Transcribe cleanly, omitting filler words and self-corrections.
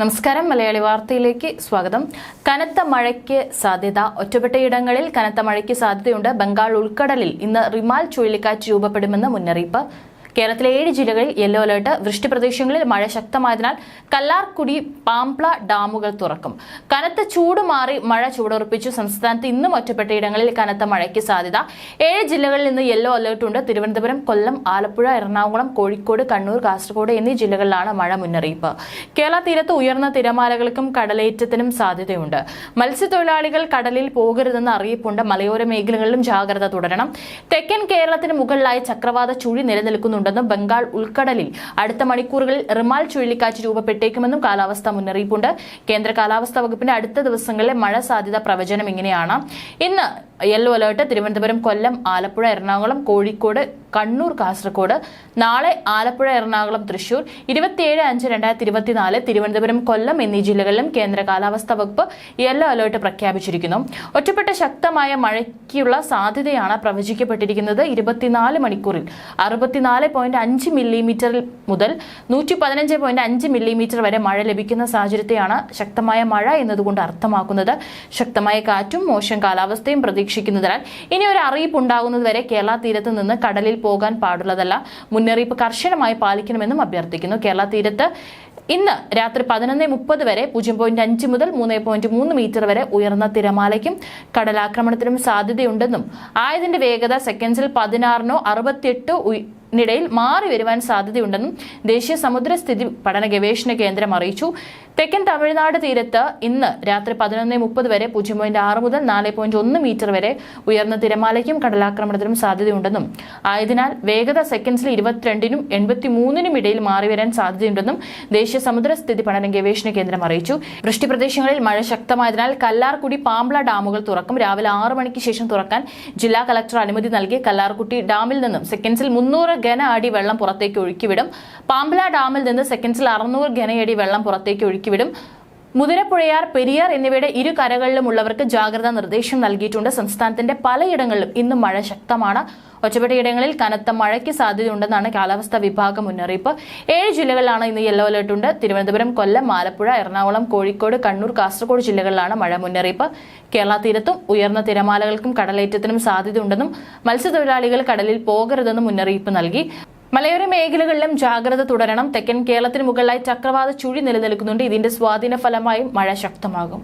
നമസ്കാരം. മലയാളി വാർത്തയിലേക്ക് സ്വാഗതം. കനത്ത മഴയ്ക്ക് സാധ്യത. ഒറ്റപ്പെട്ടയിടങ്ങളിൽ കനത്ത മഴയ്ക്ക് സാധ്യതയുണ്ട്. ബംഗാൾ ഉൾക്കടലിൽ ഇന്ന് റിമാൽ ചുഴലിക്കാറ്റ് രൂപപ്പെടുമെന്ന് മുന്നറിയിപ്പ്. കേരളത്തിലെ 7 ജില്ലകളിൽ യെല്ലോ അലർട്ട്. വൃഷ്ടിപ്രദേശങ്ങളിൽ മഴ ശക്തമായതിനാൽ കല്ലാർകുടി, പാംപ്ല ഡാമുകൾ തുറക്കും. കനത്ത ചൂട് മാറി മഴ ചൂടുറപ്പിച്ചു. സംസ്ഥാനത്ത് ഇന്നും ഒറ്റപ്പെട്ടയിടങ്ങളിൽ കനത്ത മഴയ്ക്ക് സാധ്യത. 7 ജില്ലകളിൽ ഇന്ന് യെല്ലോ അലർട്ട് ഉണ്ട്. തിരുവനന്തപുരം, കൊല്ലം, ആലപ്പുഴ, എറണാകുളം, കോഴിക്കോട്, കണ്ണൂർ, കാസർഗോഡ് എന്നീ ജില്ലകളിലാണ് മഴ മുന്നറിയിപ്പ്. കേരള തീരത്ത് ഉയർന്ന തിരമാലകൾക്കും കടലേറ്റത്തിനും സാധ്യതയുണ്ട്. മത്സ്യത്തൊഴിലാളികൾ കടലിൽ പോകരുതെന്ന് അറിയിപ്പുണ്ട്. മലയോര മേഖലകളിലും ജാഗ്രത തുടരണം. തെക്കൻ കേരളത്തിന് മുകളിലായി ചക്രവാത ചുഴി നിലനിൽക്കുന്നു. ബംഗാൾ ഉൾക്കടലിൽ അടുത്ത മണിക്കൂറുകളിൽ റിമാൽ ചുഴലിക്കാറ്റ് രൂപപ്പെട്ടേക്കുമെന്നും കാലാവസ്ഥാ മുന്നറിയിപ്പുണ്ട്. കേന്ദ്ര കാലാവസ്ഥാ വകുപ്പിന്റെ അടുത്ത ദിവസങ്ങളിലെ മഴ സാധ്യത പ്രവചനം ഇങ്ങനെയാണ്. ഇന്ന് യെല്ലോ അലർട്ട് തിരുവനന്തപുരം, കൊല്ലം, ആലപ്പുഴ, എറണാകുളം, കോഴിക്കോട്, കണ്ണൂർ, കാസർഗോഡ്. നാളെ ആലപ്പുഴ, എറണാകുളം, തൃശൂർ. 27/5/2024 തിരുവനന്തപുരം, കൊല്ലം എന്നീ ജില്ലകളിലും കേന്ദ്ര കാലാവസ്ഥാ വകുപ്പ് യെല്ലോ അലർട്ട് പ്രഖ്യാപിച്ചിരിക്കുന്നു. ഒറ്റപ്പെട്ട ശക്തമായ മഴയ്ക്കുള്ള സാധ്യതയാണ് പ്രവചിക്കപ്പെട്ടിരിക്കുന്നത്. 24 മണിക്കൂറിൽ 64.5 മില്ലിമീറ്റർ മുതൽ 115.5 മില്ലിമീറ്റർ വരെ മഴ ലഭിക്കുന്ന സാഹചര്യത്തെയാണ് ശക്തമായ മഴ എന്നതുകൊണ്ട് അർത്ഥമാക്കുന്നത്. ശക്തമായ കാറ്റും മോശം കാലാവസ്ഥയും പ്രതീക്ഷിക്കുന്നതിനാൽ ഇനി ഒരു അറിയിപ്പ് ഉണ്ടാകുന്നതുവരെ കേരള തീരത്ത് നിന്ന് കടലിൽ പോകാൻ പാടുള്ളതല്ല. മുന്നറിയിപ്പ് കർശനമായി പാലിക്കണമെന്നും അഭ്യർത്ഥിക്കുന്നു. കേരള തീരത്ത് ഇന്ന് രാത്രി 11:30 വരെ 0.5 മുതൽ 3.3 മീറ്റർ വരെ ഉയർന്ന തിരമാലയ്ക്കും കടലാക്രമണത്തിനും സാധ്യതയുണ്ടെന്നും ആയതിന്റെ വേഗത സെക്കൻഡ്സിൽ 16 68 ിടയിൽ മാറി വരുവാൻ സാധ്യതയുണ്ടെന്നും ദേശീയ സമുദ്രസ്ഥിതി പഠന ഗവേഷണ കേന്ദ്രം അറിയിച്ചു. തെക്കൻ തമിഴ്നാട് തീരത്ത് ഇന്ന് രാത്രി 11:30 വരെ 0.6 മുതൽ 4.1 മീറ്റർ വരെ ഉയർന്ന തിരമാലയ്ക്കും കടലാക്രമണത്തിനും സാധ്യതയുണ്ടെന്നും ആയതിനാൽ വേഗത സെക്കൻഡ്സിൽ 22 83 ഇടയിൽ മാറി വരാൻ സാധ്യതയുണ്ടെന്നും ദേശീയ സമുദ്രസ്ഥിതി പഠന ഗവേഷണ കേന്ദ്രം അറിയിച്ചു. വൃഷ്ടിപ്രദേശങ്ങളിൽ മഴ ശക്തമായതിനാൽ കല്ലാർകുടി, പാംപ്ല ഡാമുകൾ തുറക്കും. രാവിലെ 6 മണിക്ക് ശേഷം തുറക്കാൻ ജില്ലാ കളക്ടർ അനുമതി നൽകി. കല്ലാർകുട്ടി ഡാമിൽ നിന്നും സെക്കൻഡ്സിൽ 300 ഘന അടി വെള്ളം പുറത്തേക്ക് ഒഴുക്കിവിടും. പാംപ്ല ഡാമിൽ നിന്ന് സെക്കൻഡ്സിൽ 600 ഘനയടി വെള്ളം പുറത്തേക്ക് ഒഴുക്കിവിടും. മുതിരപ്പുഴയാർ, പെരിയാർ എന്നിവയുടെ ഇരു കരകളിലുമുള്ളവർക്ക് ജാഗ്രതാ നിർദ്ദേശം നൽകിയിട്ടുണ്ട്. സംസ്ഥാനത്തിന്റെ പലയിടങ്ങളിലും ഇന്നും മഴ ശക്തമാണ്. ഒറ്റപ്പെട്ടയിടങ്ങളിൽ കനത്ത മഴയ്ക്ക് സാധ്യതയുണ്ടെന്നാണ് കാലാവസ്ഥാ വിഭാഗം മുന്നറിയിപ്പ്. 7 ജില്ലകളിലാണ് ഇന്ന് യെല്ലോ അലർട്ട് ഉണ്ട്. തിരുവനന്തപുരം, കൊല്ലം, ആലപ്പുഴ, എറണാകുളം, കോഴിക്കോട്, കണ്ണൂർ, കാസർഗോഡ് ജില്ലകളിലാണ് മഴ മുന്നറിയിപ്പ്. കേരള തീരത്തും ഉയർന്ന തിരമാലകൾക്കും കടലേറ്റത്തിനും സാധ്യതയുണ്ടെന്നും മത്സ്യത്തൊഴിലാളികൾ കടലിൽ പോകരുതെന്നും മുന്നറിയിപ്പ് നൽകി. മലയോര മേഖലകളിലും ജാഗ്രത തുടരണം. തെക്കൻ കേരളത്തിന് മുകളിലായി ചക്രവാത ചുഴി നിലനിൽക്കുന്നുണ്ട്. ഇതിന്റെ സ്വാധീന ഫലമായും മഴ ശക്തമാകും.